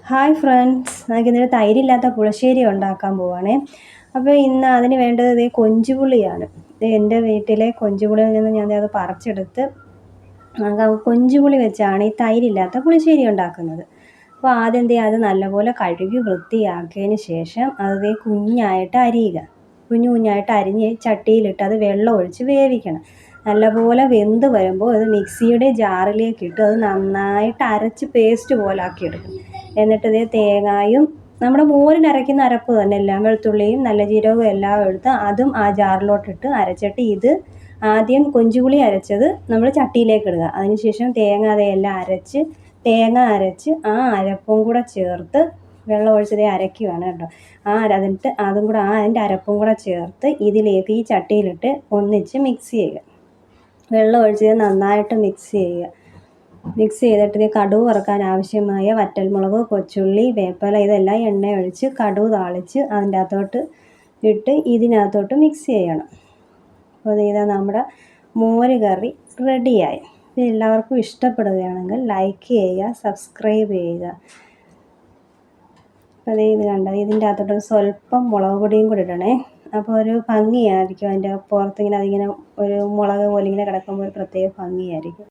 Hi friends, നമുക്കിന്നൊരു തൈരില്ലാത്ത പുളിശ്ശേരി ഉണ്ടാക്കാൻ പോവുകയാണേ. അപ്പോൾ ഇന്ന് അതിന് വേണ്ടത് കൊഞ്ചുപുളിയാണ്. എൻ്റെ വീട്ടിലെ കൊഞ്ചുപുളിയിൽ നിന്ന് ഞാൻ അത് പറിച്ചെടുത്ത് കൊഞ്ചുപുളി വെച്ചാണ് ഈ തൈരില്ലാത്ത പുളിശ്ശേരി ഉണ്ടാക്കുന്നത്. അപ്പോൾ ആദ്യം അത് നല്ലപോലെ കഴുകി വൃത്തിയാക്കിയതിന് ശേഷം അത് കുഞ്ഞായിട്ട് അരിയുക. കുഞ്ഞു കുഞ്ഞായിട്ട് അരിഞ്ഞ് ചട്ടിയിലിട്ട് അത് വെള്ളം ഒഴിച്ച് വേവിക്കണം. നല്ലപോലെ വെന്ത് വരുമ്പോൾ അത് മിക്സിയുടെ ജാറിലേക്ക് ഇട്ട് അത് നന്നായിട്ട് അരച്ച് പേസ്റ്റ് പോലെ ആക്കിയെടുക്കും. എന്നിട്ട് തേങ്ങയും നമ്മുടെ മോരിനരയ്ക്കുന്ന അരപ്പ് തന്നെ, എല്ലാം വെളുത്തുള്ളിയും നല്ല ജീരകവും എല്ലാം എടുത്ത് അതും ആ ജാറിലോട്ടിട്ട് അരച്ചിട്ട് ഇത് ആദ്യം കൊഞ്ചുപുളി അരച്ചത് നമ്മൾ ചട്ടിയിലേക്ക് ഇടുക. അതിനുശേഷം അതെല്ലാം തേങ്ങ അരച്ച് ആ അരപ്പും കൂടെ ചേർത്ത് വെള്ളം ഒഴിച്ചത് അരയ്ക്കുകയാണ് കേട്ടോ. എന്നിട്ട് അതും കൂടെ അതിൻ്റെ അരപ്പും കൂടെ ചേർത്ത് ഇതിലേക്ക് ഈ ചട്ടിയിലിട്ട് ഒന്നിച്ച് മിക്സ് ചെയ്യുക. വെള്ളം ഒഴിച്ച് നന്നായിട്ട് മിക്സ് ചെയ്യുക. മിക്സ് ചെയ്തിട്ട് കടുക് വറുക്കാൻ ആവശ്യമായ വറ്റൽമുളക്, കൊച്ചുള്ളി, വേപ്പില ഇതെല്ലാം എണ്ണ ഒഴിച്ച് കടുക് താളിച്ച് അതിൻ്റെ അകത്തോട്ട് ഇട്ട് ഇതിനകത്തോട്ട് മിക്സ് ചെയ്യണം. അപ്പോൾ നമ്മുടെ മോര് കറി റെഡിയായി. ഇത് എല്ലാവർക്കും ഇഷ്ടപ്പെടുകയാണെങ്കിൽ ലൈക്ക് ചെയ്യുക, സബ്സ്ക്രൈബ് ചെയ്യുക. അപ്പോൾ ഇത് ഇതിൻ്റെ അകത്തോട്ട് സ്വല്പം മുളക് പൊടിയും കൂടി ഇടണേ. അപ്പോൾ ഒരു ഭംഗിയായിരിക്കും. അതിൻ്റെ പുറത്തിങ്ങനെ അതിങ്ങനെ ഒരു മുളക് പോലെ ഇങ്ങനെ കിടക്കുമ്പോൾ ഒരു പ്രത്യേക ഭംഗിയായിരിക്കും.